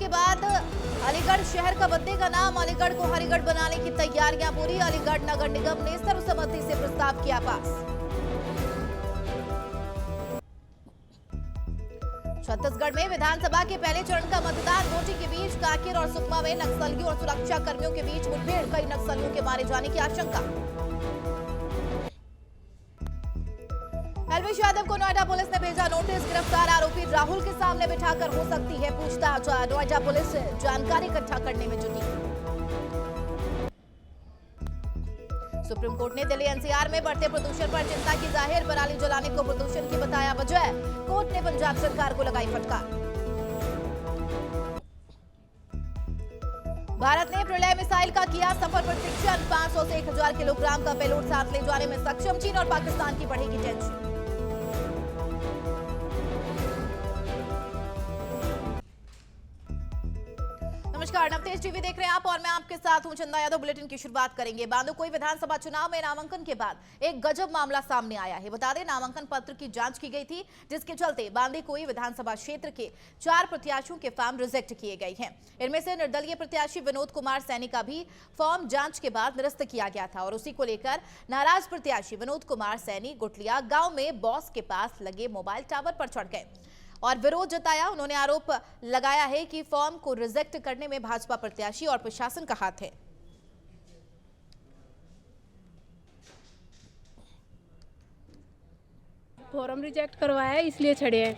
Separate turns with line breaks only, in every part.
के बाद अलीगढ़ शहर का बदलेगा नाम, अलीगढ़ को हरिगढ़ बनाने की तैयारियां पूरी। अलीगढ़ नगर निगम ने सर्वसम्मति से प्रस्ताव किया पास। छत्तीसगढ़ में विधानसभा के पहले चरण का मतदान, वोटिंग के बीच कांकेर और सुकमा में नक्सलियों और सुरक्षा कर्मियों के बीच मुठभेड़, कई नक्सलियों के मारे जाने की आशंका। कल्पेश यादव को नोएडा पुलिस ने भेजा नोटिस, गिरफ्तार आरोपी राहुल के सामने बिठाकर हो सकती है पूछताछ। नोएडा पुलिस जानकारी इकट्ठा करने में जुटी। सुप्रीम कोर्ट ने दिल्ली एनसीआर में बढ़ते प्रदूषण पर चिंता की जाहिर, पराली जलाने को प्रदूषण की बताया वजह। कोर्ट ने पंजाब सरकार को लगाई फटकार। भारत ने प्रलय मिसाइल का किया सफल परीक्षण, 500 से 1000 किलोग्राम का पेलोड साथ ले जाने में सक्षम। चीन और पाकिस्तान की बढ़ेगी टेंशन। नमस्कार, नवतेज टीवी देख रहे हैं आप और मैं आपके साथ हूं चंदा यादव। बुलेटिन की शुरुआत करेंगे। बांदीकुई विधानसभा चुनाव में नामांकन के बाद एक गजब मामला सामने आया है। बता दें, नामांकन पत्र की जांच की गई थी, जिसके चलते बांदीकुई विधानसभा क्षेत्र के 4 प्रत्याशियों के फॉर्म रिजेक्ट किए गए हैं। इनमें से निर्दलीय प्रत्याशी विनोद कुमार सैनी का भी फॉर्म जांच के बाद निरस्त किया गया था और उसी को लेकर नाराज प्रत्याशी विनोद कुमार सैनी गुटलिया गांव में बॉस के पास लगे मोबाइल टावर पर चढ़ गए और विरोध जताया। उन्होंने आरोप लगाया है कि फॉर्म को रिजेक्ट करने में भाजपा प्रत्याशी और प्रशासन का हाथ है।
फॉर्म रिजेक्ट करवाया है इसलिए छड़े हैं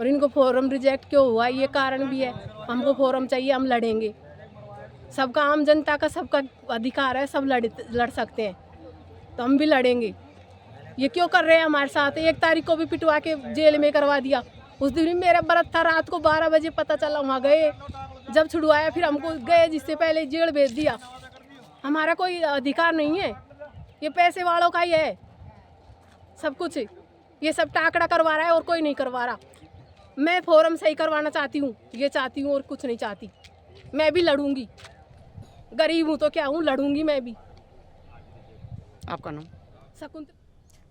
और इनको फॉर्म रिजेक्ट क्यों हुआ ये कारण भी है। हमको फॉर्म चाहिए, हम लड़ेंगे। सबका, आम जनता का सबका अधिकार है, सब लड़ सकते हैं, तो हम भी लड़ेंगे। ये क्यों कर रहे हैं हमारे साथ? 1 तारीख को भी पिटवा के जेल में करवा दिया। उस दिन भी मेरा व्रत था, रात को 12 बजे पता चला, वहाँ गए, जब छुड़वाया फिर हमको गए, जिससे पहले जेल भेज दिया। हमारा कोई अधिकार नहीं है, ये पैसे वालों का ही है सब कुछ। ये सब टाकड़ा करवा रहा है और कोई नहीं करवा रहा। मैं फॉर्म सही करवाना चाहती हूँ, ये चाहती हूँ और कुछ नहीं चाहती। मैं भी लड़ूंगी, गरीब हूँ तो क्या हूँ, लड़ूंगी मैं भी।
आपका नाम?
शकुंतला।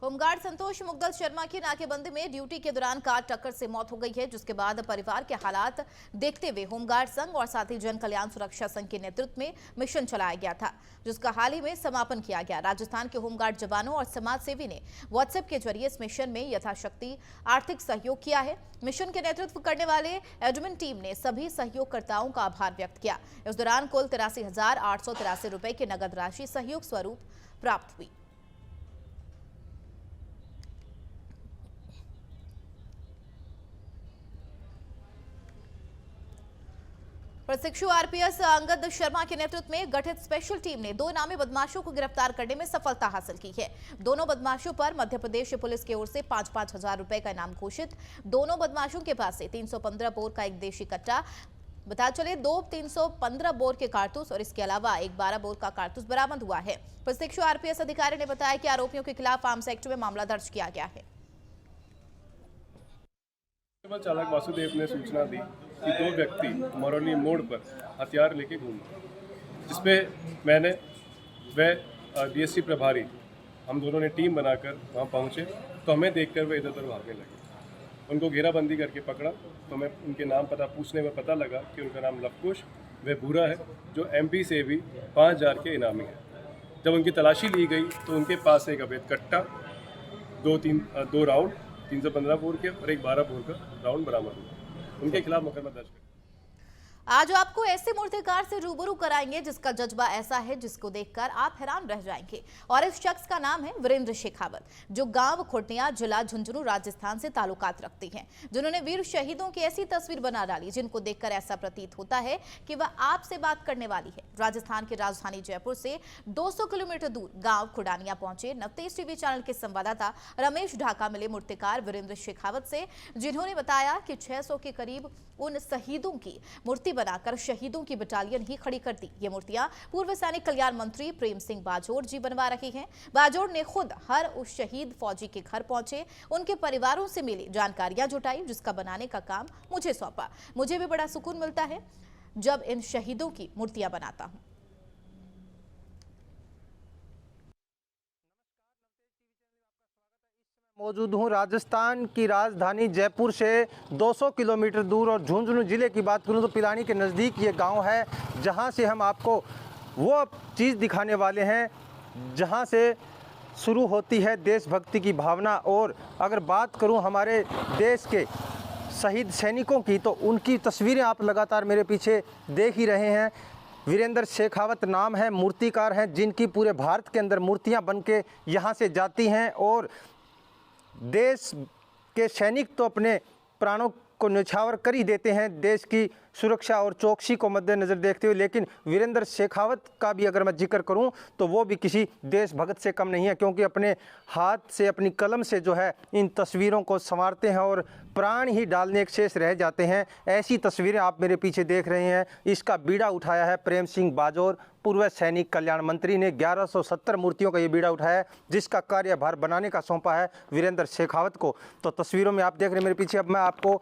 होमगार्ड संतोष मुग्दल शर्मा की नाकेबंदी में ड्यूटी के दौरान कार टक्कर से मौत हो गई है, जिसके बाद परिवार के हालात देखते हुए होमगार्ड संघ और साथ ही जन कल्याण सुरक्षा संघ के नेतृत्व में मिशन चलाया गया था, जिसका हाल ही में समापन किया गया। राजस्थान के होमगार्ड जवानों और समाज सेवी ने व्हाट्सएप के जरिए इस मिशन में यथाशक्ति आर्थिक सहयोग किया है। मिशन के नेतृत्व करने वाले एडमिन टीम ने सभी सहयोगकर्ताओं का आभार व्यक्त किया। इस दौरान कुल 83,883 रुपए की नगद राशि सहयोग स्वरूप प्राप्त हुई। प्रशिक्षु आरपीएस अंगद शर्मा के नेतृत्व में गठित स्पेशल टीम ने 2 इनामी बदमाशों को गिरफ्तार करने में सफलता हासिल की है। दोनों बदमाशों पर मध्य प्रदेश पुलिस की ओर से 5-5 हजार रुपए का इनाम घोषित। दोनों बदमाशों के पास से 315 बोर का एक देशी कट्टा, बता चले 2 315 बोर के कारतूस और इसके अलावा एक 12 बोर का कारतूस बरामद हुआ है। प्रशिक्षु आरपीएस अधिकारी ने बताया कि आरोपियों के खिलाफ आर्म्स एक्ट में मामला दर्ज किया गया है।
चालक वासुदेव ने सूचना दी कि 2 व्यक्ति मरौली मोड़ पर हथियार लेके घूम रहे, जिसपे मैंने व डीएसपी प्रभारी हम दोनों ने टीम बनाकर वहाँ पहुँचे तो हमें देखकर वे इधर उधर भागने लगे। उनको घेराबंदी करके पकड़ा तो मैं उनके नाम पता पूछने में पता लगा कि उनका नाम लवकुश व भूरा है, जो एमपी से भी 5000 के इनामी है। जब उनकी तलाशी ली गई तो उनके पास एक अवैध कट्टा, 2 राउंड 315 बोर के और एक 12 बोर का राउंड बरामद हुआ। उनके खिलाफ मुकदमा दर्ज किया।
आज आपको ऐसे मूर्तिकार से रूबरू कराएंगे जिसका जज्बा ऐसा है जिसको देखकर आप हैरान रह जाएंगे। और इस शख्स का नाम है वीरेंद्र शेखावत, जो गांव खुटिया, जिला झुंझुनू, राजस्थान से ताल्लुकात रखते हैं, जिन्होंने वीर शहीदों की ऐसी तस्वीर बना डाली जिनको देखकर ऐसा प्रतीत होता है कि वह आपसे बात करने वाली है। राजस्थान की राजधानी जयपुर से 200 किलोमीटर दूर गांव खुडानिया पहुंचे नवतेज टीवी चैनल के संवाददाता रमेश ढाका मिले मूर्तिकार वीरेंद्र शेखावत से, जिन्होंने बताया कि 600 के करीब उन शहीदों की मूर्ति बनाकर शहीदों की बटालियन ही खड़ी कर दी। ये मूर्तियां पूर्व सैनिक कल्याण मंत्री प्रेम सिंह बाजोड़ जी बनवा रहे हैं। बाजोड़ ने खुद हर उस शहीद फौजी के घर पहुंचे, उनके परिवारों से मिली, जानकारियां जुटाई, जिसका बनाने का काम मुझे सौंपा। मुझे भी बड़ा सुकून मिलता है जब इन शहीदों की मूर्तियां बनाता हूं।
मौजूद हूँ राजस्थान की राजधानी जयपुर से 200 किलोमीटर दूर और झुंझुनू ज़िले की बात करूँ तो पिलानी के नज़दीक ये गांव है, जहां से हम आपको वो चीज़ दिखाने वाले हैं जहां से शुरू होती है देशभक्ति की भावना। और अगर बात करूं हमारे देश के शहीद सैनिकों की तो उनकी तस्वीरें आप लगातार मेरे पीछे देख ही रहे हैं। वीरेंद्र शेखावत नाम है, मूर्तिकार हैं जिनकी पूरे भारत के अंदर मूर्तियां बन के यहाँ से जाती हैं। और देश के सैनिक तो अपने प्राणों को न्यौछावर कर ही देते हैं देश की सुरक्षा और चौकसी को मद्देनज़र देखते हुए, लेकिन वीरेंद्र शेखावत का भी अगर मैं जिक्र करूं तो वो भी किसी देशभक्त से कम नहीं है, क्योंकि अपने हाथ से अपनी कलम से जो है इन तस्वीरों को संवारते हैं और प्राण ही डालने के शेष रह जाते हैं। ऐसी तस्वीरें आप मेरे पीछे देख रहे हैं। इसका बीड़ा उठाया है प्रेम सिंह बाजौर, पूर्व सैनिक कल्याण मंत्री ने 1170 मूर्तियों का ये बीड़ा उठाया है, जिसका कार्यभार बनाने का सौंपा है वीरेंद्र शेखावत को। तो तस्वीरों में आप देख रहे हैं मेरे पीछे, अब मैं आपको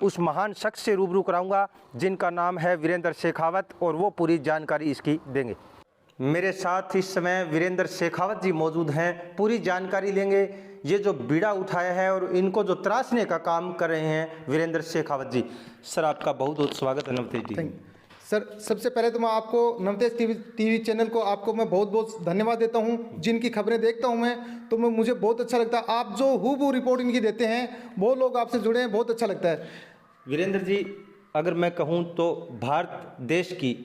उस महान शख्स से रूबरू कराऊंगा जिनका नाम है वीरेंद्र शेखावत, और वो पूरी जानकारी इसकी देंगे। मेरे साथ इस समय वीरेंद्र शेखावत जी मौजूद हैं, पूरी जानकारी लेंगे। ये जो बीड़ा उठाया है और इनको जो त्रासने का काम कर रहे हैं वीरेंद्र शेखावत जी, सर आपका बहुत बहुत स्वागत है नवतेज टीवी।
सर सबसे पहले तो मैं आपको नवतेज टीवी चैनल को आपको मैं बहुत बहुत धन्यवाद देता हूं। जिनकी खबरें देखता हूं मैं तो मुझे बहुत अच्छा लगता है। आप जो हूबहू रिपोर्ट इनकी देते हैं, वो लोग आपसे जुड़े हैं, बहुत अच्छा लगता है।
वीरेंद्र जी, अगर मैं कहूं तो भारत देश की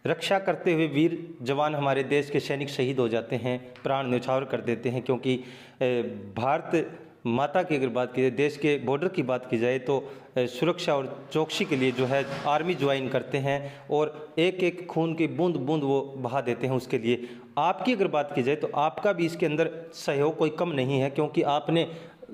रक्षा करते हुए वीर जवान हमारे देश के सैनिक शहीद हो जाते हैं, प्राण न्यौछावर कर देते हैं, क्योंकि भारत माता की अगर बात की जाए, देश के बॉर्डर की बात की जाए तो सुरक्षा और चौकसी के लिए जो है आर्मी ज्वाइन करते हैं और एक एक खून की बूंद बूंद वो बहा देते हैं उसके लिए। आपकी अगर बात की जाए तो आपका भी इसके अंदर सहयोग कोई कम नहीं है, क्योंकि आपने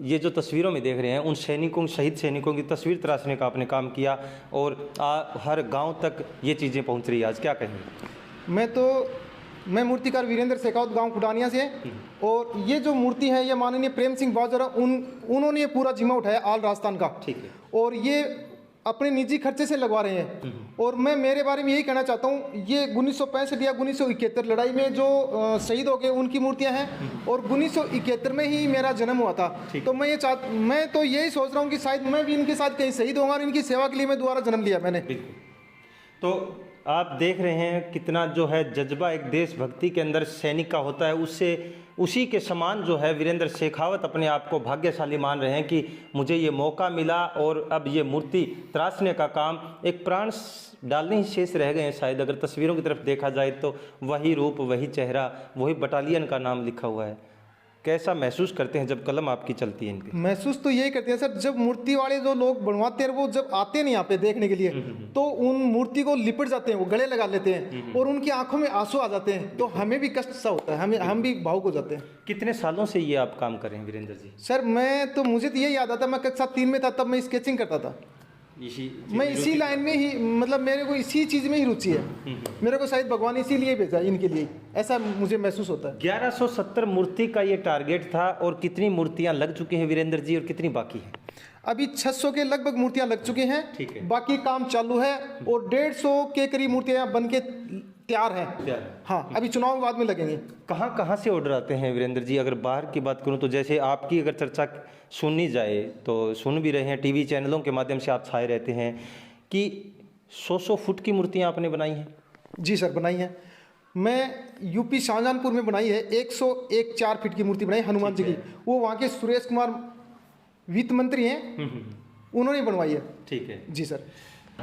ये जो तस्वीरों में देख रहे हैं उन सैनिकों, शहीद सैनिकों की तस्वीर तराशने का आपने काम किया और हर गांव तक ये चीज़ें पहुंच रही है। आज क्या कहेंगे?
मैं मूर्तिकार वीरेंद्र शेखावत, गांव खुडानिया से, और ये जो मूर्ति है ये माननीय प्रेम सिंह बाजौर उन्होंने ये पूरा जिम्मा उठाया ऑल राजस्थान का।
ठीक है।
और ये अपने निजी खर्चे से लगवा रहे हैं। और मैं मेरे बारे में यही कहना चाहता हूँ, ये 1965 या 1971 लड़ाई में जो शहीद हो गए उनकी मूर्तियाँ हैं, और 1971 में ही मेरा जन्म हुआ था। तो मैं तो यही सोच रहा हूँ कि शायद मैं भी इनके साथ कहीं शहीद होऊंगा और इनकी सेवा के लिए मैं दोबारा जन्म लिया मैंने।
तो आप देख रहे हैं कितना जो है जज्बा एक देशभक्ति के अंदर सैनिक का होता है, उसी के समान जो है वीरेंद्र शेखावत अपने आप को भाग्यशाली मान रहे हैं कि मुझे ये मौका मिला और अब ये मूर्ति तराशने का काम, एक प्राण डालने ही शेष रह गए हैं शायद। अगर तस्वीरों की तरफ देखा जाए तो वही रूप, वही चेहरा, वही बटालियन का नाम लिखा हुआ है। कैसा महसूस करते हैं जब कलम आपकी चलती है इनकी?
महसूस तो यही करते हैं सर, जब मूर्ति वाले जो लोग बनवाते हैं वो जब आते हैं यहाँ पे देखने के लिए तो उन मूर्ति को लिपट जाते हैं, वो गले लगा लेते हैं और उनकी आंखों में आंसू आ जाते हैं, तो हमें भी कष्ट सा होता है, हम भी भावुक हो जाते हैं।
कितने सालों से ये आप काम कर रहे हैं वीरेंद्र जी?
सर मुझे तो ये याद आता, मैं कक्षा 3 में था तब मैं स्केचिंग करता था। मैं इसी लाइन में ही, मतलब मेरे को इसी चीज़ में ही रुचि है। मेरे को शायद भगवान इसीलिए भेजा इनके लिए, ऐसा मुझे महसूस होता है।
1170 मूर्ति का ये टारगेट था, और कितनी मूर्तियां लग चुकी हैं वीरेंद्र जी और कितनी बाकी हैं?
अभी 600 के लगभग मूर्तियां लग चुकी हैं।
ठीक है।
बाकी काम चालू है और 150 के करीब मूर्तियां बन के तैयार हैं। हाँ, अभी चुनाव बाद में लगेंगे।
कहाँ कहाँ से ऑर्डर आते हैं वीरेंद्र जी? अगर बाहर की बात करूँ तो जैसे आपकी अगर चर्चा सुननी जाए तो सुन भी रहे हैं, टीवी चैनलों के माध्यम से आप छाए रहते हैं कि 100 फुट की मूर्तियाँ आपने बनाई हैं।
जी सर, बनाई है। मैं यूपी शाहजहानपुर में बनाई है 101 4 फीट की मूर्ति बनाई हनुमान जी की। वो वहाँ के सुरेश कुमार वित्त मंत्री हैं, उन्होंने बनवाई है।
ठीक है
जी सर।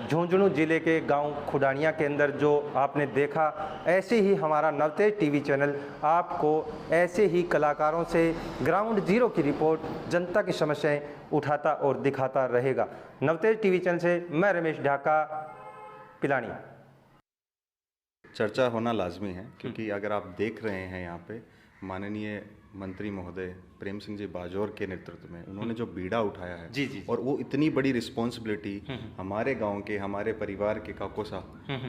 झुंझुनू जिले के गांव खुडानिया के अंदर जो आपने देखा, ऐसे ही हमारा नवतेज टीवी चैनल आपको ऐसे ही कलाकारों से ग्राउंड जीरो की रिपोर्ट, जनता की समस्याएं उठाता और दिखाता रहेगा। नवतेज टीवी चैनल से मैं रमेश ढाका, पिलानी।
चर्चा होना लाजमी है, क्योंकि अगर आप देख रहे हैं यहाँ पे माननीय मंत्री महोदय प्रेम सिंह जी बाजौर के नेतृत्व में उन्होंने जो बीड़ा उठाया है,
जी।
और वो इतनी बड़ी रिस्पॉन्सिबिलिटी हमारे गांव के, हमारे परिवार के काकोसा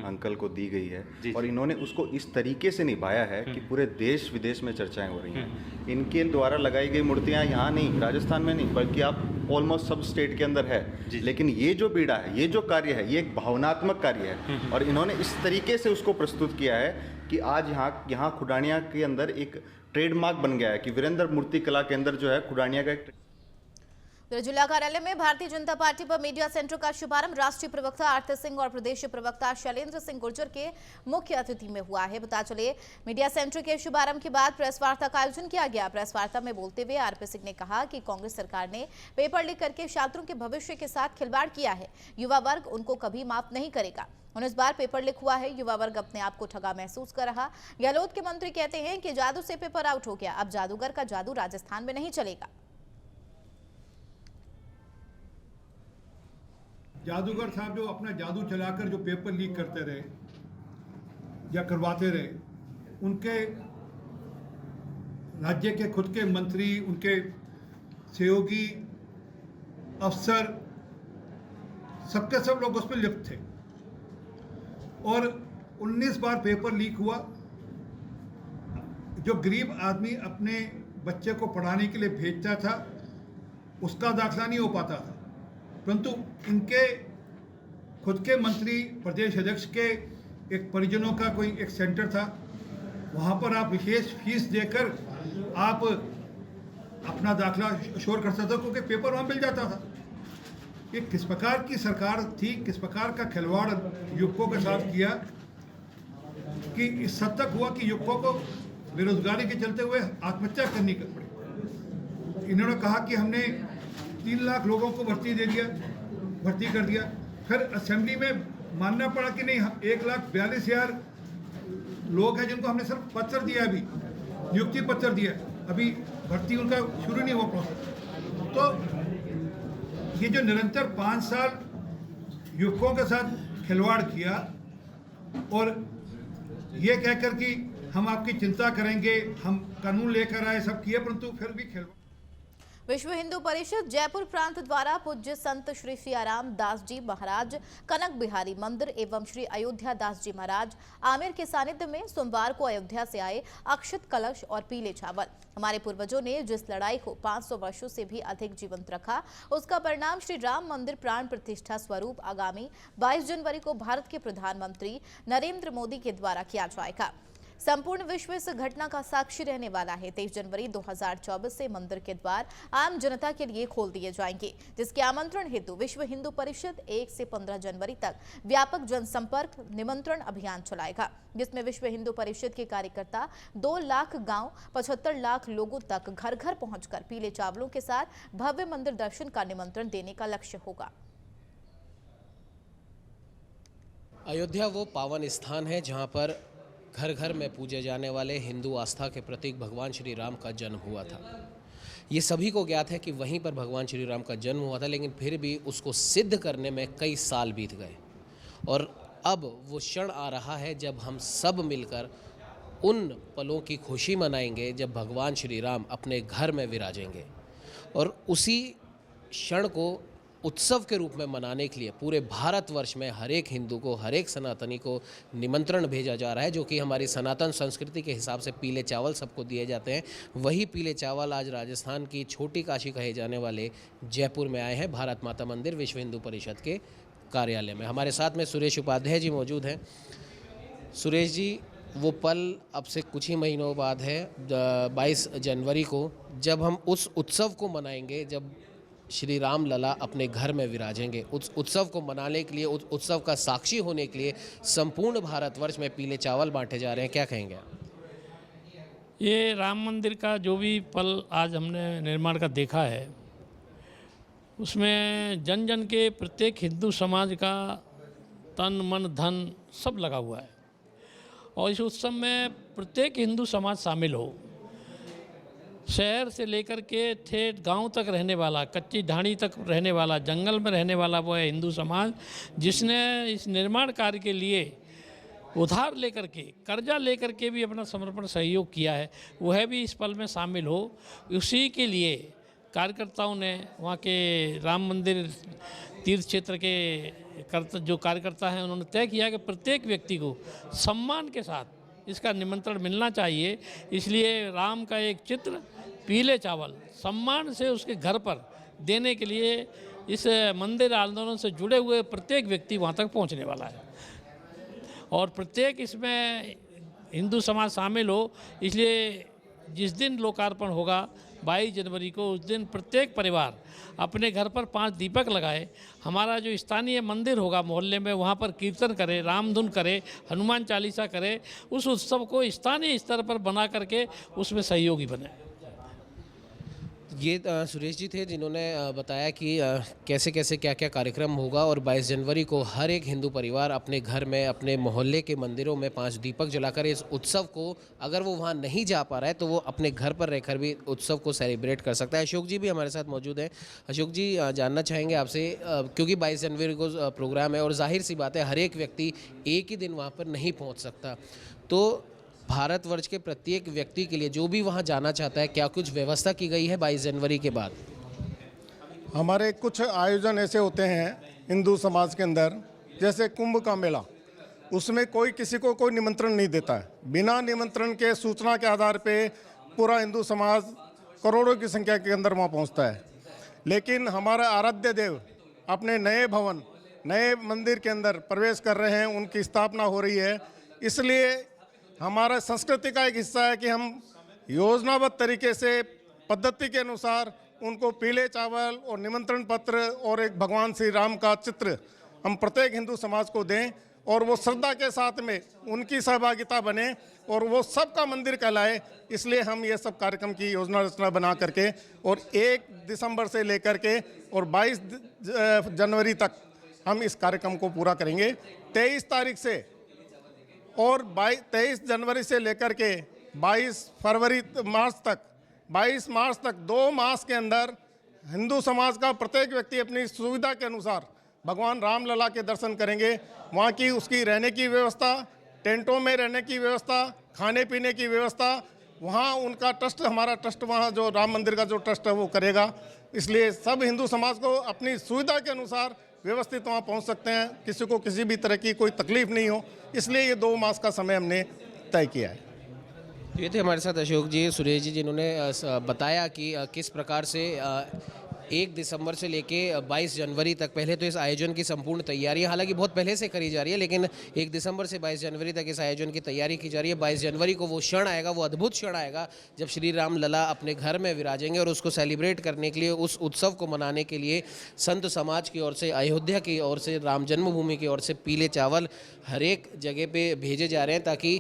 अंकल को दी गई है, और इन्होंने उसको इस तरीके से निभाया है कि पूरे देश विदेश में चर्चाएं हो रही हैं। इनके द्वारा लगाई गई मूर्तियां यहाँ नहीं, राजस्थान में नहीं, बल्कि आप ऑलमोस्ट सब स्टेट के अंदर है, लेकिन ये जो बीड़ा है, ये जो कार्य है, ये एक भावनात्मक कार्य है और इन्होंने इस तरीके से उसको प्रस्तुत किया है कि आज यहाँ खुडानिया के अंदर एक ट्रेडमार्क बन गया है कि वीरेंद्र मूर्ति कला के अंदर जो है खुडानिया का एक
जिला कार्यालय में भारतीय जनता पार्टी पर मीडिया सेंटर का शुभारंभ राष्ट्रीय प्रवक्ता आरती सिंह और प्रदेश प्रवक्ता शैलेंद्र सिंह गुर्जर के मुख्य अतिथि में हुआ है। बता चले मीडिया सेंटर के शुभारंभ के बाद प्रेस वार्ता का आयोजन किया गया। प्रेस वार्ता में बोलते हुए आरपी सिंह ने कहा कि कांग्रेस सरकार ने पेपर लीक करके छात्रों के भविष्य के साथ खिलवाड़ किया है। युवा वर्ग उनको कभी माफ नहीं करेगा। 19 बार पेपर लीक हुआ है। युवा वर्ग अपने आप को ठगा महसूस कर रहा। गहलोत के मंत्री कहते हैं कि जादू से पेपर आउट हो गया, अब जादूगर का जादू राजस्थान में नहीं चलेगा।
जादूगर साहब जो अपना जादू चलाकर जो पेपर लीक करते रहे या करवाते रहे, उनके राज्य के खुद के मंत्री, उनके सहयोगी, अफसर, सबके सब लोग उसमें लिप्त थे और 19 बार पेपर लीक हुआ। जो गरीब आदमी अपने बच्चे को पढ़ाने के लिए भेजता था उसका दाखिला नहीं हो पाता था, परंतु इनके खुद के मंत्री, प्रदेश अध्यक्ष के एक परिजनों का कोई एक सेंटर था, वहाँ पर आप विशेष फीस देकर आप अपना दाखिला शोर कर सकते हो क्योंकि पेपर वहाँ मिल जाता था। ये किस प्रकार की सरकार थी, किस प्रकार का खिलवाड़ युवकों के साथ किया कि इस हद तक हुआ कि युवकों को बेरोजगारी के चलते हुए आत्महत्या करनी पड़ी। इन्होंने कहा कि हमने 3 लाख लोगों को भर्ती कर दिया। फिर असेंबली में मानना पड़ा कि नहीं, 1,42,000 लोग हैं जिनको हमने सिर्फ पत्र दिया, अभी नियुक्ति पत्र दिया, अभी भर्ती उनका शुरू नहीं हुआ प्रोसेस। तो ये जो निरंतर 5 साल युवकों के साथ खिलवाड़ किया और ये कहकर कि हम आपकी चिंता करेंगे, हम कानून लेकर आए, सब किए, परंतु फिर भी खिलवाड़।
विश्व हिंदू परिषद जयपुर प्रांत द्वारा पूज्य संत श्री सियाराम दास जी महाराज, कनक बिहारी मंदिर एवं श्री अयोध्या दास जी महाराज आमिर के सानिध्य में सोमवार को अयोध्या से आए अक्षत कलश और पीले चावल। हमारे पूर्वजों ने जिस लड़ाई को 500 वर्षों से भी अधिक जीवंत रखा, उसका परिणाम श्री राम मंदिर प्राण प्रतिष्ठा स्वरूप आगामी 22 जनवरी को भारत के प्रधानमंत्री नरेंद्र मोदी के द्वारा किया जाएगा। संपूर्ण विश्व इस घटना का साक्षी रहने वाला है। 23 जनवरी 2024 से मंदिर के द्वार आम जनता के लिए खोल दिए जाएंगे, जिसके आमंत्रण हेतु विश्व हिंदू परिषद 1 से 15 जनवरी तक व्यापक जनसंपर्क निमंत्रण अभियान चलाएगा, जिसमें विश्व हिंदू परिषद के कार्यकर्ता 2 लाख गांव 75 लाख लोगों तक घर घर पहुंचकर पीले चावलों के साथ भव्य मंदिर दर्शन का निमंत्रण देने का लक्ष्य होगा।
अयोध्या वो पावन स्थान है जहां पर घर घर में पूजे जाने वाले हिंदू आस्था के प्रतीक भगवान श्री राम का जन्म हुआ था। ये सभी को ज्ञात है कि वहीं पर भगवान श्री राम का जन्म हुआ था, लेकिन फिर भी उसको सिद्ध करने में कई साल बीत गए और अब वो क्षण आ रहा है जब हम सब मिलकर उन पलों की खुशी मनाएंगे जब भगवान श्री राम अपने घर में विराजेंगे। और उसी क्षण को उत्सव के रूप में मनाने के लिए पूरे भारतवर्ष में हर एक हिंदू को, हर एक सनातनी को निमंत्रण भेजा जा रहा है, जो कि हमारी सनातन संस्कृति के हिसाब से पीले चावल सबको दिए जाते हैं। वही पीले चावल आज राजस्थान की छोटी काशी कहे जाने वाले जयपुर में आए हैं, भारत माता मंदिर विश्व हिंदू परिषद के कार्यालय में। हमारे साथ में सुरेश उपाध्याय जी मौजूद हैं। सुरेश जी, वो पल अब से कुछ ही महीनों बाद है 22 जनवरी को, जब हम उस उत्सव को मनाएंगे, जब श्री राम लला अपने घर में विराजेंगे। उस उत्सव को मनाने के लिए, उस उत्सव का साक्षी होने के लिए संपूर्ण भारतवर्ष में पीले चावल बांटे जा रहे हैं, क्या कहेंगे आप?
ये राम मंदिर का जो भी पल आज हमने निर्माण का देखा है, उसमें जन जन के, प्रत्येक हिंदू समाज का तन मन धन सब लगा हुआ है और इस उत्सव में प्रत्येक हिंदू समाज शामिल हो। शहर से लेकर के ठेठ गांव तक रहने वाला, कच्ची ढाणी तक रहने वाला, जंगल में रहने वाला वो है हिंदू समाज, जिसने इस निर्माण कार्य के लिए उधार लेकर के, कर्जा लेकर के भी अपना समर्पण सहयोग किया है, वह भी इस पल में शामिल हो। उसी के लिए कार्यकर्ताओं ने वहाँ के राम मंदिर तीर्थ क्षेत्र के जो कार्यकर्ता हैं, उन्होंने तय किया कि प्रत्येक व्यक्ति को सम्मान के साथ इसका निमंत्रण मिलना चाहिए। इसलिए राम का एक चित्र, पीले चावल सम्मान से उसके घर पर देने के लिए इस मंदिर आंदोलन से जुड़े हुए प्रत्येक व्यक्ति वहाँ तक पहुँचने वाला है और प्रत्येक इसमें हिंदू समाज शामिल हो। इसलिए जिस दिन लोकार्पण होगा 22 जनवरी को, उस दिन प्रत्येक परिवार अपने घर पर 5 दीपक लगाए। हमारा जो स्थानीय मंदिर होगा मोहल्ले में, वहाँ पर कीर्तन करे, रामधुन करे, हनुमान चालीसा करे, उस उत्सव को स्थानीय स्तर पर बना करके उसमें सहयोगी बने।
ये सुरेश जी थे जिन्होंने बताया कि कैसे कैसे क्या क्या कार्यक्रम होगा और 22 जनवरी को हर एक हिंदू परिवार अपने घर में, अपने मोहल्ले के मंदिरों में 5 दीपक जलाकर इस उत्सव को, अगर वो वहाँ नहीं जा पा रहा है तो वो अपने घर पर रहकर भी उत्सव को सेलिब्रेट कर सकता है। अशोक जी भी हमारे साथ मौजूद हैं। अशोक जी, जानना चाहेंगे आपसे, क्योंकि 22 जनवरी को प्रोग्राम है और जाहिर सी बात है हर एक व्यक्ति एक ही दिन वहाँ पर नहीं पहुँच सकता, तो भारतवर्ष के प्रत्येक व्यक्ति के लिए जो भी वहाँ जाना चाहता है, क्या कुछ व्यवस्था की गई है 22 जनवरी के बाद?
हमारे कुछ आयोजन ऐसे होते हैं हिंदू समाज के अंदर, जैसे कुंभ का मेला, उसमें कोई किसी को कोई निमंत्रण नहीं देता है। बिना निमंत्रण के सूचना के आधार पे पूरा हिंदू समाज करोड़ों की संख्या के अंदर वहाँ पहुँचता है। लेकिन हमारा आराध्य देव अपने नए भवन, नए मंदिर के अंदर प्रवेश कर रहे हैं, उनकी स्थापना हो रही है। इसलिए हमारा संस्कृति का एक हिस्सा है कि हम योजनाबद्ध तरीके से पद्धति के अनुसार उनको पीले चावल और निमंत्रण पत्र और एक भगवान श्री राम का चित्र हम प्रत्येक हिंदू समाज को दें और वो श्रद्धा के साथ में उनकी सहभागिता बने और वो सबका मंदिर कहलाए। इसलिए हम ये सब कार्यक्रम की योजना रचना बना करके और 1 दिसंबर से लेकर के और 22 जनवरी तक हम इस कार्यक्रम को पूरा करेंगे। 23 तारीख से और 23 जनवरी से लेकर के 22 मार्च तक 2 मास के अंदर हिंदू समाज का प्रत्येक व्यक्ति अपनी सुविधा के अनुसार भगवान रामलला के दर्शन करेंगे। वहाँ की उसकी रहने की व्यवस्था, टेंटों में रहने की व्यवस्था, खाने पीने की व्यवस्था, वहाँ उनका ट्रस्ट, हमारा ट्रस्ट वहाँ जो राम मंदिर का जो ट्रस्ट है वो करेगा। इसलिए सब हिंदू समाज को अपनी सुविधा के अनुसार व्यवस्थित वहाँ पहुँच सकते हैं, किसी को किसी भी तरह की कोई तकलीफ नहीं हो। इसलिए ये 2 मास का समय हमने तय किया है।
ये थे हमारे साथ अशोक जी, सुरेश जी, जिन्होंने बताया कि किस प्रकार से 1 दिसंबर से लेके 22 जनवरी तक पहले तो इस आयोजन की संपूर्ण तैयारियां हालांकि बहुत पहले से करी जा रही है, लेकिन 1 दिसंबर से 22 जनवरी तक इस आयोजन की तैयारी की जा रही है। 22 जनवरी को वो क्षण आएगा, वो अद्भुत क्षण आएगा जब श्री राम लला अपने घर में विराजेंगे और उसको सेलिब्रेट करने के लिए, उस उत्सव को मनाने के लिए संत समाज की ओर से, अयोध्या की ओर से, राम जन्मभूमि की ओर से पीले चावल हर एक जगह पे भेजे जा रहे हैं ताकि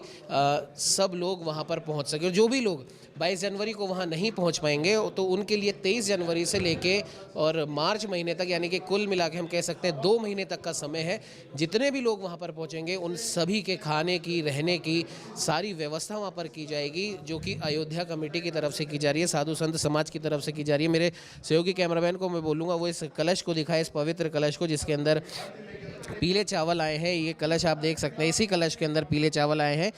सब लोग वहाँ पर पहुँच सकें। जो भी लोग 22 जनवरी को वहाँ नहीं पहुँच पाएंगे तो उनके लिए 23 जनवरी से लेके और मार्च महीने तक, यानी कि कुल मिला के हम कह सकते हैं 2 महीने तक का समय है। जितने भी लोग वहाँ पर पहुँचेंगे उन सभी के खाने की, रहने की सारी व्यवस्था वहाँ पर की जाएगी, जो कि अयोध्या कमेटी की तरफ से की जा रही है, साधु संत समाज की तरफ से की जा रही है। मेरे सहयोगी कैमरामैन को मैं बोलूँगा वो इस कलश को दिखाए, इस पवित्र कलश को जिसके अंदर पीले चावल आए हैं। ये कलश आप देख सकते हैं, इसी कलश के अंदर पीले चावल आए हैं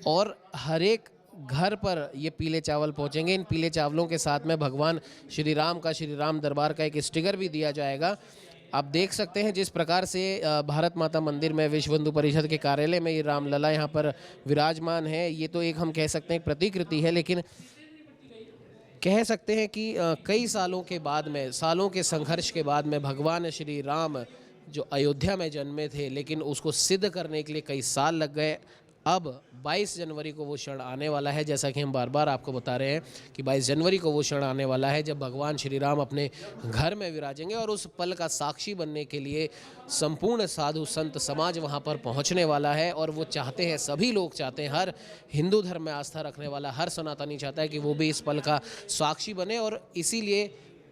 और हर एक घर पर ये पीले चावल पहुंचेंगे। इन पीले चावलों के साथ में भगवान श्री राम का, श्री राम दरबार का एक स्टिकर भी दिया जाएगा। आप देख सकते हैं जिस प्रकार से भारत माता मंदिर में, विश्व हिंदू परिषद के कार्यालय में ये रामलला यहाँ पर विराजमान है। ये तो एक हम कह सकते हैं प्रतिकृति है, लेकिन कह सकते हैं कि कई सालों के बाद में, सालों के संघर्ष के बाद में भगवान श्री राम जो अयोध्या में जन्मे थे, लेकिन उसको सिद्ध करने के लिए कई साल लग गए। अब 22 जनवरी को वो क्षण आने वाला है, जैसा कि हम बार बार आपको बता रहे हैं कि 22 जनवरी को वो क्षण आने वाला है जब भगवान श्री राम अपने घर में विराजेंगे और उस पल का साक्षी बनने के लिए संपूर्ण साधु संत समाज वहाँ पर पहुँचने वाला है। और वो चाहते हैं, सभी लोग चाहते हैं, हर हिंदू धर्म में आस्था रखने वाला हर सनातनी चाहता है कि वो भी इस पल का साक्षी बने। और इसीलिए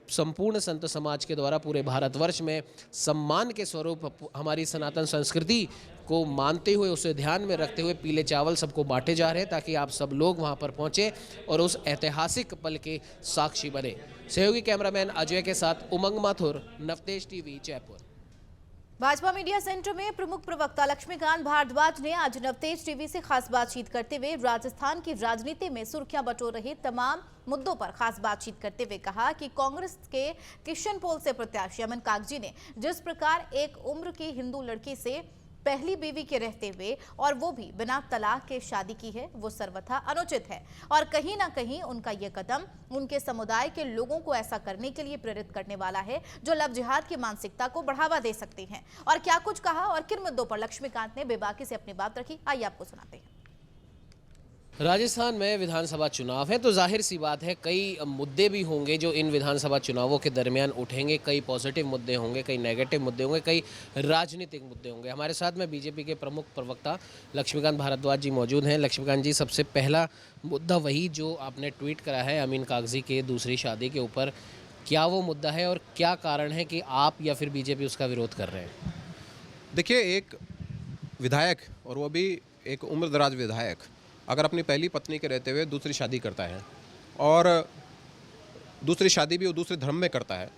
संपूर्ण संत समाज के द्वारा पूरे भारतवर्ष में सम्मान के स्वरूप हमारी सनातन संस्कृति को मानते हुए, उसे ध्यान में रखते हुए पीले चावल सबको बांटे जा रहे हैं ताकि आप सब लोग वहां पर पहुंचे और उस ऐतिहासिक पल के साक्षी बने। सहयोगी कैमरामैन अजय के साथ Umang Mathur, Navtej TV, Jaipur.
Bhajpa media centre में प्रमुख प्रवक्ता लक्ष्मीकांत भारद्वाज ने आज नवतेज टीवी से खास बातचीत करते हुए राजस्थान की राजनीति में सुर्खियां बटोर रहे तमाम मुद्दों पर खास बातचीत करते हुए कहा कि कांग्रेस के किशन पोल से प्रत्याशी अमन कागजी ने जिस प्रकार एक उम्र की हिंदू लड़की से पहली बीवी के रहते हुए और वो भी बिना तलाक के शादी की है वो सर्वथा अनुचित है और कहीं ना कहीं उनका ये कदम उनके समुदाय के लोगों को ऐसा करने के लिए प्रेरित करने वाला है जो लव जिहाद की मानसिकता को बढ़ावा दे सकते हैं। और क्या कुछ कहा और किन मुद्दों पर लक्ष्मीकांत ने बेबाकी से अपनी बात रखी, आइए आपको सुनाते हैं।
राजस्थान में विधानसभा चुनाव है तो जाहिर सी बात है कई मुद्दे भी होंगे जो इन विधानसभा चुनावों के दरमियान उठेंगे। कई पॉजिटिव मुद्दे होंगे, कई नेगेटिव मुद्दे होंगे, कई राजनीतिक मुद्दे होंगे। हमारे साथ में बीजेपी के प्रमुख प्रवक्ता लक्ष्मीकांत भारद्वाज जी मौजूद हैं। लक्ष्मीकांत जी, सबसे पहला मुद्दा वही जो आपने ट्वीट करा है अमीन कागजी के दूसरी शादी के ऊपर, क्या वो मुद्दा है और क्या कारण है कि आप या फिर बीजेपी उसका विरोध कर रहे हैं?
देखिए, एक विधायक और वो भी एक उम्रदराज विधायक अगर अपनी पहली पत्नी के रहते हुए दूसरी शादी करता है और दूसरी शादी भी वो दूसरे धर्म में करता है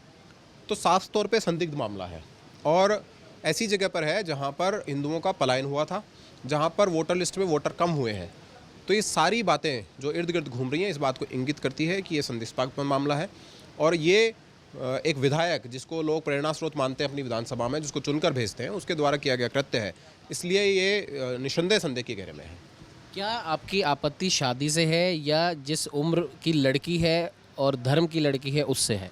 तो साफ तौर पे संदिग्ध मामला है और ऐसी जगह पर है जहाँ पर हिंदुओं का पलायन हुआ था, जहाँ पर वोटर लिस्ट में वोटर कम हुए हैं। तो ये सारी बातें जो इर्द गिर्द घूम रही हैं इस बात को इंगित करती है कि ये संदिग्धास्पद मामला है और ये एक विधायक जिसको लोग प्रेरणा स्रोत मानते हैं अपनी विधानसभा में, जिसको चुनकर भेजते हैं, उसके द्वारा किया गया कृत्य है, इसलिए ये निसंदेह संदेह के घेरे में है।
क्या आपकी आपत्ति शादी से है या जिस उम्र की लड़की है और धर्म की लड़की है उससे है?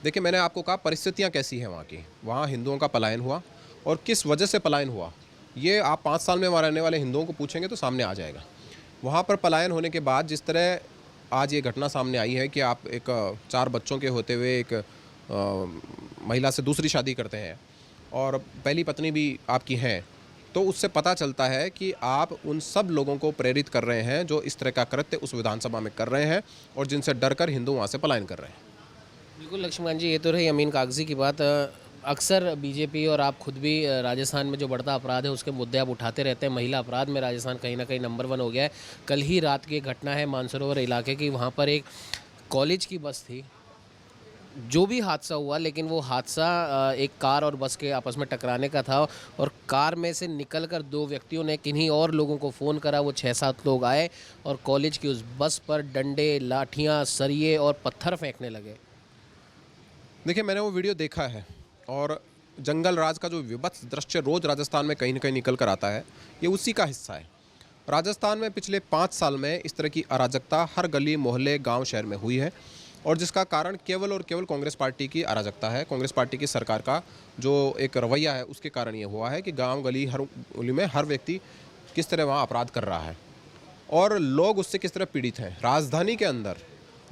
देखिए, मैंने आपको कहा परिस्थितियाँ कैसी हैं वहाँ की। वहाँ हिंदुओं का पलायन हुआ और किस वजह से पलायन हुआ ये आप 5 साल में वहाँ रहने वाले हिंदुओं को पूछेंगे तो सामने आ जाएगा। वहाँ पर पलायन होने के बाद जिस तरह आज ये घटना सामने आई है कि आप एक 4 बच्चों के होते हुए एक महिला से दूसरी शादी करते हैं और पहली पत्नी भी आपकी है, तो उससे पता चलता है कि आप उन सब लोगों को प्रेरित कर रहे हैं जो इस तरह का कृत्य उस विधानसभा में कर रहे हैं और जिनसे डरकर हिंदू वहाँ से पलायन कर रहे हैं।
बिल्कुल लक्ष्मण जी, ये तो रही अमीन कागजी की बात। अक्सर बीजेपी और आप खुद भी राजस्थान में जो बढ़ता अपराध है उसके मुद्दे आप उठाते रहते हैं। महिला अपराध में राजस्थान कहीं ना कहीं नंबर 1 हो गया है। कल ही रात की एक घटना है मानसरोवर इलाके की, वहाँ पर एक कॉलेज की बस थी, जो भी हादसा हुआ लेकिन वो हादसा एक कार और बस के आपस में टकराने का था और कार में से निकलकर 2 व्यक्तियों ने किन्हीं और लोगों को फ़ोन करा। वो 6-7 लोग आए और कॉलेज की उस बस पर डंडे, लाठियाँ, सरिये और पत्थर फेंकने लगे।
देखिए, मैंने वो वीडियो देखा है और जंगल राज का जो विभत्स दृश्य रोज़ राजस्थान में कहीं ना कहीं निकल कर आता है, ये उसी का हिस्सा है। राजस्थान में पिछले 5 साल में इस तरह की अराजकता हर गली, मोहल्ले, गांव, शहर में हुई है और जिसका कारण केवल और केवल कांग्रेस पार्टी की अराजकता है। कांग्रेस पार्टी की सरकार का जो एक रवैया है उसके कारण ये हुआ है कि गांव, गली, हर गली में हर व्यक्ति किस तरह वहाँ अपराध कर रहा है और लोग उससे किस तरह पीड़ित हैं। राजधानी के अंदर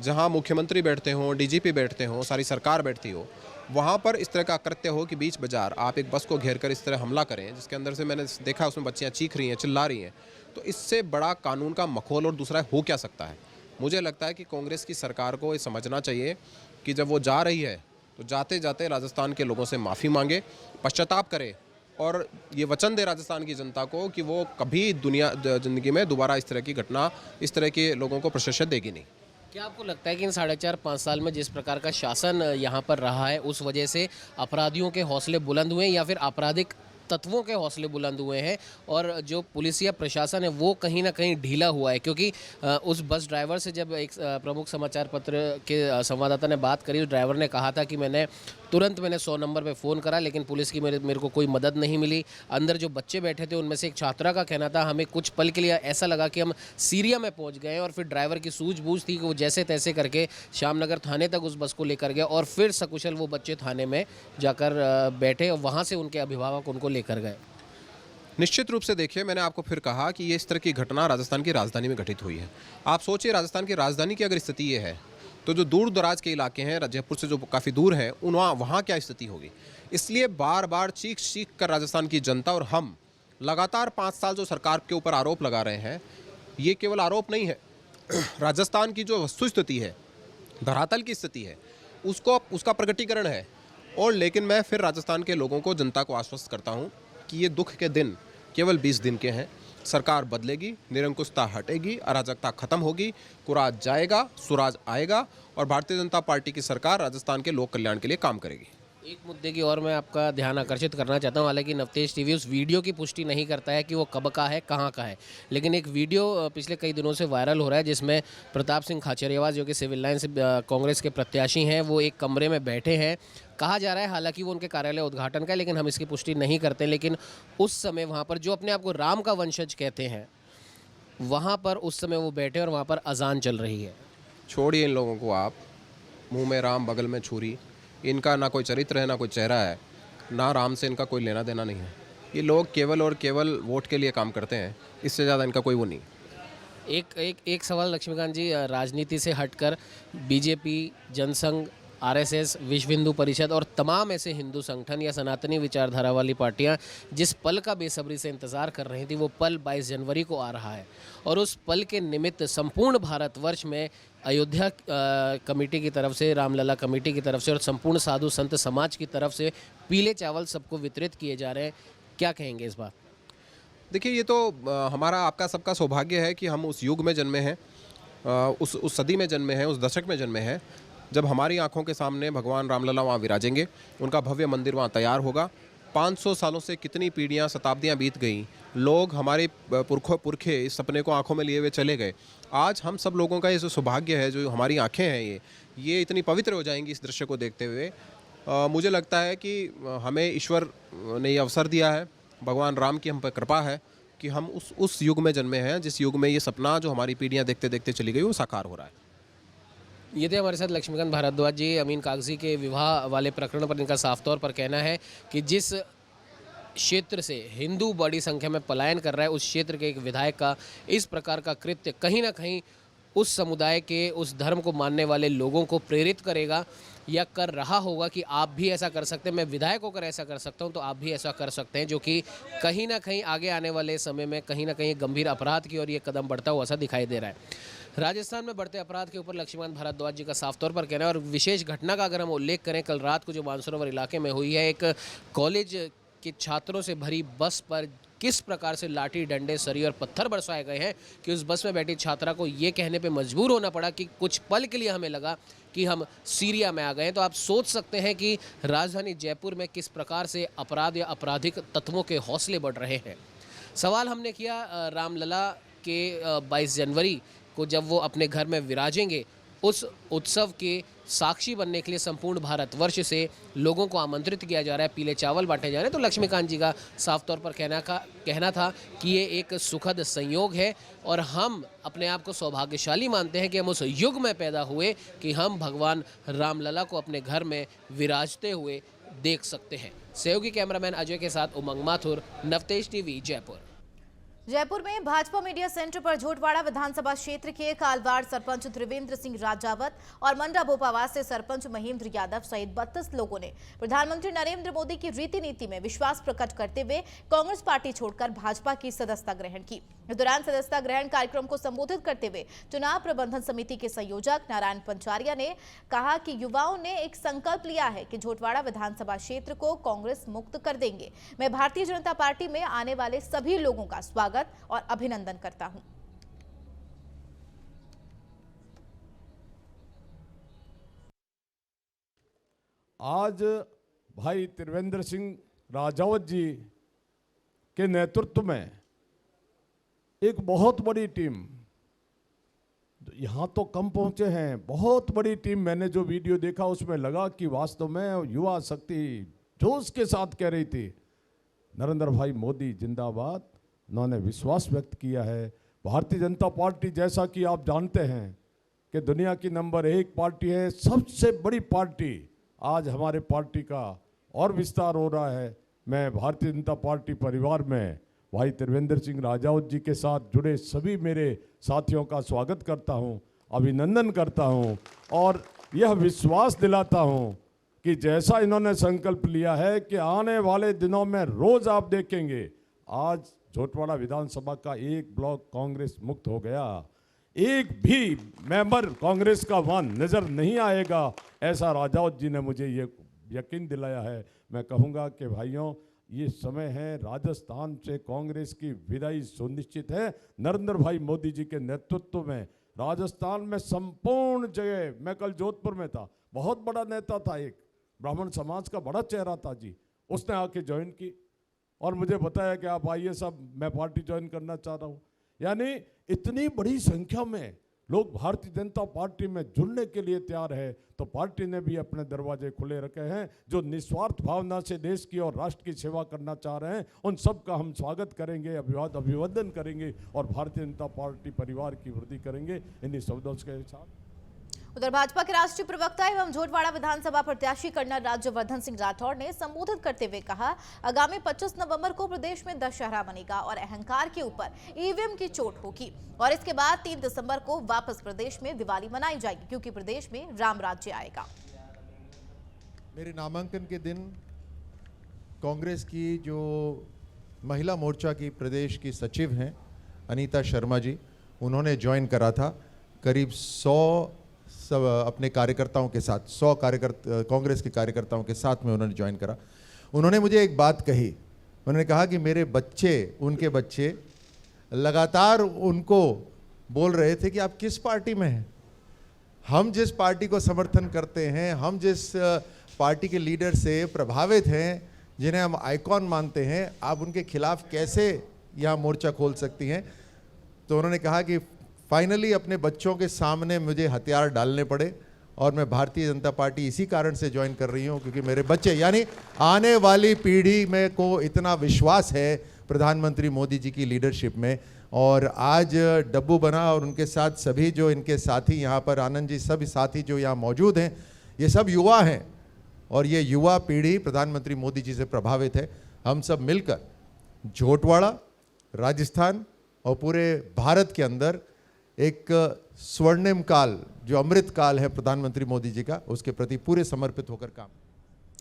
जहाँ मुख्यमंत्री बैठते हों, डीजीपी बैठते हों, सारी सरकार बैठती हो, वहाँ पर इस तरह का कृत्य हो कि बीच बाजार आप एक बस को घेर कर इस तरह हमला करें, जिसके अंदर से मैंने देखा उसमें बच्चियाँ चीख रही हैं, चिल्ला रही हैं, तो इससे बड़ा कानून का मखौल और दूसरा हो क्या सकता है। मुझे लगता है कि कांग्रेस की सरकार को ये समझना चाहिए कि जब वो जा रही है तो जाते जाते राजस्थान के लोगों से माफ़ी मांगे, पश्चाताप करे और ये वचन दे राजस्थान की जनता को कि वो कभी ज़िंदगी में दोबारा इस तरह की घटना, इस तरह के लोगों को प्रशिक्षित देगी नहीं।
क्या आपको लगता है कि इन 4.5-5 साल में जिस प्रकार का शासन यहाँ पर रहा है उस वजह से अपराधियों के हौसले बुलंद हुए हैं या फिर आपराधिक तत्वों के हौसले बुलंद हुए हैं और जो पुलिसिया प्रशासन है वो कहीं ना कहीं ढीला हुआ है? क्योंकि उस बस ड्राइवर से जब एक प्रमुख समाचार पत्र के संवाददाता ने बात करी, उस ड्राइवर ने कहा था कि मैंने 100 नंबर पे फ़ोन करा लेकिन पुलिस की मेरे को कोई मदद नहीं मिली। अंदर जो बच्चे बैठे थे उनमें से एक छात्रा का कहना था हमें कुछ पल के लिए ऐसा लगा कि हम सीरिया में पहुंच गए और फिर ड्राइवर की सूझबूझ थी कि वो जैसे तैसे करके श्यामनगर थाने तक उस बस को लेकर गया और फिर सकुशल वो बच्चे थाने में जाकर बैठे और वहाँ से उनके अभिभावक उनको लेकर गए।
निश्चित रूप से देखिए, मैंने आपको फिर कहा कि ये इस तरह की घटना राजस्थान की राजधानी में घटित हुई है। आप सोचिए, राजस्थान की राजधानी की अगर स्थिति ये है तो जो दूर दराज के इलाके हैं, जयपुर से जो काफ़ी दूर हैं, वहाँ क्या स्थिति होगी। इसलिए बार बार चीख कर राजस्थान की जनता और हम लगातार 5 साल जो सरकार के ऊपर आरोप लगा रहे हैं, ये केवल आरोप नहीं है, राजस्थान की जो वस्तुस्थिति है, धरातल की स्थिति है, उसका प्रकटीकरण है। और लेकिन मैं फिर राजस्थान के लोगों को, जनता को आश्वस्त करता हूँ कि ये दुख के दिन केवल 20 दिन के हैं। सरकार बदलेगी, निरंकुशता हटेगी, अराजकता खत्म होगी, कुराज जाएगा, सुराज आएगा और भारतीय जनता पार्टी की सरकार राजस्थान के लोक कल्याण के लिए काम करेगी।
एक मुद्दे की और मैं आपका ध्यान आकर्षित करना चाहता हूं, हालांकि नवतेज टीवी उस वीडियो की पुष्टि नहीं करता है कि वो कब का है, कहां का है, लेकिन एक वीडियो पिछले कई दिनों से वायरल हो रहा है जिसमें प्रताप सिंह खाचरियावास जो कि सिविल लाइन से कांग्रेस के प्रत्याशी हैं, वो एक कमरे में बैठे हैं। कहा जा रहा है हालांकि वो उनके कार्यालय उद्घाटन का है, लेकिन हम इसकी पुष्टि नहीं करते। लेकिन उस समय वहाँ पर जो अपने आप को राम का वंशज कहते हैं, वहाँ पर उस समय वो बैठे और वहाँ पर अजान चल रही है।
छोड़िए इन लोगों को आप, मुंह में राम बगल में छुरी। इनका ना कोई चरित्र है, ना कोई चेहरा है, ना राम से इनका कोई लेना देना नहीं है। ये लोग केवल और केवल वोट के लिए काम करते हैं, इससे ज़्यादा इनका कोई वो नहीं।
एक सवाल लक्ष्मीकांत जी, राजनीति से हटकर बीजेपी, जनसंघ, आरएसएस, विश्व हिंदू परिषद और तमाम ऐसे हिंदू संगठन या सनातनी विचारधारा वाली पार्टियां जिस पल का बेसब्री से इंतज़ार कर रही थी, वो पल 22 जनवरी को आ रहा है और उस पल के निमित्त संपूर्ण भारतवर्ष में अयोध्या कमेटी की तरफ से, रामलला कमेटी की तरफ से और संपूर्ण साधु संत समाज की तरफ से पीले चावल सबको वितरित किए जा रहे हैं। क्या कहेंगे इस बात?
देखिए, ये तो हमारा आपका सबका सौभाग्य है कि हम उस युग में जन्मे हैं, उस सदी में जन्मे हैं, उस दशक में जन्मे हैं जब हमारी आंखों के सामने भगवान रामलला वहाँ विराजेंगे, उनका भव्य मंदिर वहाँ तैयार होगा। 500 सालों से कितनी पीढ़ियाँ, शताब्दियाँ बीत गई, लोग हमारे पुरखे इस सपने को आंखों में लिए हुए चले गए। आज हम सब लोगों का ये जो सौभाग्य है, जो हमारी आंखें हैं, ये इतनी पवित्र हो जाएंगी इस दृश्य को देखते हुए। मुझे लगता है कि हमें ईश्वर ने ये अवसर दिया है, भगवान राम की हम पर कृपा है कि हम उस युग में जन्मे हैं जिस युग में ये सपना जो हमारी पीढ़ियाँ देखते देखते चली गई वो साकार हो रहा है।
ये थे हमारे साथ लक्ष्मीकांत भारद्वाज जी। अमीन कागजी के विवाह वाले प्रकरण पर इनका साफ तौर पर कहना है कि जिस क्षेत्र से हिंदू बड़ी संख्या में पलायन कर रहा है, उस क्षेत्र के एक विधायक का इस प्रकार का कृत्य कहीं ना कहीं उस समुदाय के, उस धर्म को मानने वाले लोगों को प्रेरित करेगा या कर रहा होगा कि आप भी ऐसा कर सकते हैं। मैं विधायक होकर ऐसा कर सकता हूं तो आप भी ऐसा कर सकते हैं, जो कि कहीं ना कहीं आगे आने वाले समय में कहीं ना कहीं गंभीर अपराध की ओर ये कदम बढ़ता हुआ सा दिखाई दे रहा है। राजस्थान में बढ़ते अपराध के ऊपर लक्ष्मीकांत भारद्वाज जी का साफ तौर पर कहना है। और विशेष घटना का अगर हम उल्लेख करें, कल रात को जो मानसरोवर इलाके में हुई है, एक कॉलेज के छात्रों से भरी बस पर किस प्रकार से लाठी, डंडे, सरी और पत्थर बरसाए गए हैं कि उस बस में बैठी छात्रा को ये कहने पे मजबूर होना पड़ा कि कुछ पल के लिए हमें लगा कि हम सीरिया में आ गए हैं। तो आप सोच सकते हैं कि राजधानी जयपुर में किस प्रकार से अपराध या आपराधिक तत्वों के हौसले बढ़ रहे हैं। सवाल हमने किया रामलला के 22 जनवरी को जब वो अपने घर में विराजेंगे, उस उत्सव के साक्षी बनने के लिए संपूर्ण भारतवर्ष से लोगों को आमंत्रित किया जा रहा है, पीले चावल बांटे जा रहे हैं। तो लक्ष्मीकांत जी का साफ तौर पर कहना था कि ये एक सुखद संयोग है और हम अपने आप को सौभाग्यशाली मानते हैं कि हम उस युग में पैदा हुए कि हम भगवान रामलला को अपने घर में विराजते हुए देख सकते हैं। सहयोगी कैमरामैन अजय के साथ उमंग माथुर, नवतेज टीवी, जयपुर।
जयपुर में भाजपा मीडिया सेंटर पर झोटवाड़ा विधानसभा क्षेत्र के कालवाड़ सरपंच त्रिवेंद्र सिंह राजावत और मंडा बोपावास से सरपंच महेंद्र यादव सहित 32 लोगों ने प्रधानमंत्री नरेंद्र मोदी की रीति नीति में विश्वास प्रकट करते हुए कांग्रेस पार्टी छोड़कर भाजपा की सदस्यता ग्रहण की। इस दौरान सदस्यता ग्रहण कार्यक्रम को संबोधित करते हुए चुनाव प्रबंधन समिति के संयोजक नारायण पंचारिया ने कहा कि युवाओं ने एक संकल्प लिया है कि झोटवाड़ा विधानसभा क्षेत्र को कांग्रेस मुक्त कर देंगे। मैं भारतीय जनता पार्टी में आने वाले सभी लोगों का स्वागत और अभिनंदन करता हूं।
आज भाई त्रिवेंद्र सिंह राजावत जी के नेतृत्व में एक बहुत बड़ी टीम, यहाँ तो कम पहुंचे हैं, बहुत बड़ी टीम। मैंने जो वीडियो देखा उसमें लगा कि वास्तव में युवा शक्ति जोश के साथ कह रही थी, नरेंद्र भाई मोदी जिंदाबाद। उन्होंने विश्वास व्यक्त किया है। भारतीय जनता पार्टी, जैसा कि आप जानते हैं कि दुनिया की नंबर 1 पार्टी है, सबसे बड़ी पार्टी। आज हमारे पार्टी का और विस्तार हो रहा है। मैं भारतीय जनता पार्टी परिवार में भाई त्रिवेंद्र सिंह राजावत जी के साथ जुड़े सभी मेरे साथियों का स्वागत करता हूं, अभिनंदन करता हूं और यह विश्वास दिलाता हूं कि जैसा इन्होंने संकल्प लिया है कि आने वाले दिनों में रोज आप देखेंगे, आज झोटवाड़ा विधानसभा का एक ब्लॉक कांग्रेस मुक्त हो गया, एक भी मेंबर कांग्रेस का वहां नजर नहीं आएगा, ऐसा राजावत जी ने मुझे ये यकीन दिलाया है। मैं कहूँगा कि भाइयों, ये समय है, राजस्थान से कांग्रेस की विदाई सुनिश्चित है। नरेंद्र भाई मोदी जी के नेतृत्व में राजस्थान में संपूर्ण जगह, मैं कल जोधपुर में था, बहुत बड़ा नेता था एक, ब्राह्मण समाज का बड़ा चेहरा था जी, उसने आके ज्वाइन की और मुझे बताया कि आप आइए साहब, मैं पार्टी ज्वाइन करना चाह रहा हूँ। यानी इतनी बड़ी संख्या में लोग भारतीय जनता पार्टी में जुड़ने के लिए तैयार है, तो पार्टी ने भी अपने दरवाजे खुले रखे हैं। जो निस्वार्थ भावना से देश की और राष्ट्र की सेवा करना चाह रहे हैं, उन सब का हम स्वागत करेंगे, अभिवादन करेंगे और भारतीय जनता पार्टी परिवार की वृद्धि करेंगे। इन्हीं शब्दों के साथ
उधर भाजपा के राष्ट्रीय प्रवक्ता एवं झोटवाड़ा विधानसभा प्रत्याशी कर्नल राज्यवर्धन सिंह राठौड़ ने संबोधित करते हुए कहा, आगामी 25 नवंबर को प्रदेश में दशहरा बनेगा और अहंकार के ऊपर ईवीएम की चोट होगी और इसके बाद 3 दिसंबर को वापस प्रदेश में दिवाली मनाई जाएगी, क्योंकि प्रदेश में राम राज्य आएगा।
मेरे नामांकन के दिन कांग्रेस की जो महिला मोर्चा की प्रदेश की सचिव हैं अनीता शर्मा जी, उन्होंने ज्वाइन करा था। करीब 100 सब अपने कार्यकर्ताओं के साथ, 100 कार्यकर्ता कांग्रेस के कार्यकर्ताओं के साथ में उन्होंने ज्वाइन करा। उन्होंने मुझे एक बात कही, उन्होंने कहा कि मेरे बच्चे, उनके बच्चे लगातार उनको बोल रहे थे कि आप किस पार्टी में हैं। हम जिस पार्टी को समर्थन करते हैं, हम जिस पार्टी के लीडर से प्रभावित हैं, जिन्हें हम आइकॉन मानते हैं, आप उनके खिलाफ कैसे यहाँ मोर्चा खोल सकती हैं। तो उन्होंने कहा कि फाइनली अपने बच्चों के सामने मुझे हथियार डालने पड़े और मैं भारतीय जनता पार्टी इसी कारण से ज्वाइन कर रही हूँ, क्योंकि मेरे बच्चे, यानी आने वाली पीढ़ी में को इतना विश्वास है प्रधानमंत्री मोदी जी की लीडरशिप में। और आज डब्बू बना और उनके साथ सभी जो इनके साथी यहाँ पर, आनंद जी, सभी साथी जो यहाँ मौजूद हैं, ये सब युवा हैं और ये युवा पीढ़ी प्रधानमंत्री मोदी जी से प्रभावित है। हम सब मिलकर झोटवाड़ा, राजस्थान और पूरे भारत के अंदर एक स्वर्णिम काल, जो अमृत काल है प्रधानमंत्री मोदी जी का, उसके प्रति पूरे समर्पित होकर काम।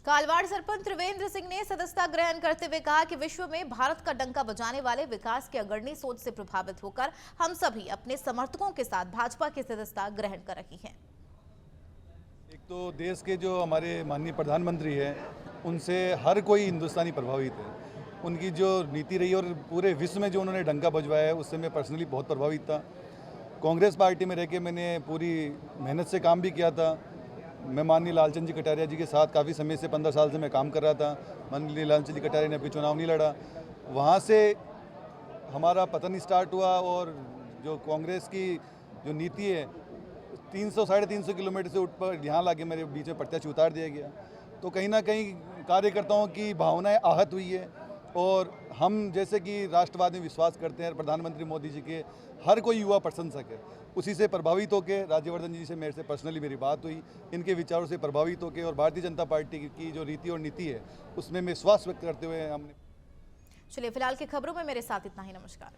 कालवाड़ सरपंच त्रिवेंद्र सिंह ने सदस्यता ग्रहण करते हुए कहा कि विश्व में भारत का डंका बजाने वाले विकास की अग्रणी सोच से प्रभावित होकर हम सभी अपने समर्थकों के साथ भाजपा की सदस्यता ग्रहण कर रही हैं।
एक तो देश के जो हमारे माननीय प्रधानमंत्री हैं, उनसे हर कोई हिंदुस्तानी प्रभावित है। उनकी जो नीति रही और पूरे विश्व में जो उन्होंने डंका बजवाया है, उससे मैं पर्सनली बहुत प्रभावित था। कांग्रेस पार्टी में रह के मैंने पूरी मेहनत से काम भी किया था। मैं माननीय लालचंद जी कटारिया जी के साथ काफ़ी समय से 15 साल से मैं काम कर रहा था। माननीय लालचंद जी कटारिया ने अभी चुनाव नहीं लड़ा, वहाँ से हमारा पतन स्टार्ट हुआ और जो कांग्रेस की जो नीति है, 300-350 किलोमीटर से उठ पर यहाँ लाके मेरे बीच में प्रत्याशी उतार दिया गया। तो कहीं ना कहीं कार्यकर्ताओं की भावनाएं आहत हुई है और हम जैसे कि राष्ट्रवाद में विश्वास करते हैं, प्रधानमंत्री मोदी जी के हर कोई युवा प्रशंसक है, उसी से प्रभावित होकर राज्यवर्धन जी से मेरे से पर्सनली मेरी बात हुई। इनके विचारों से प्रभावित होकर और भारतीय जनता पार्टी की जो रीति और नीति है, उसमें विश्वास व्यक्त करते हुए हमने।
चलिए, फिलहाल की खबरों में मेरे साथ इतना ही। नमस्कार।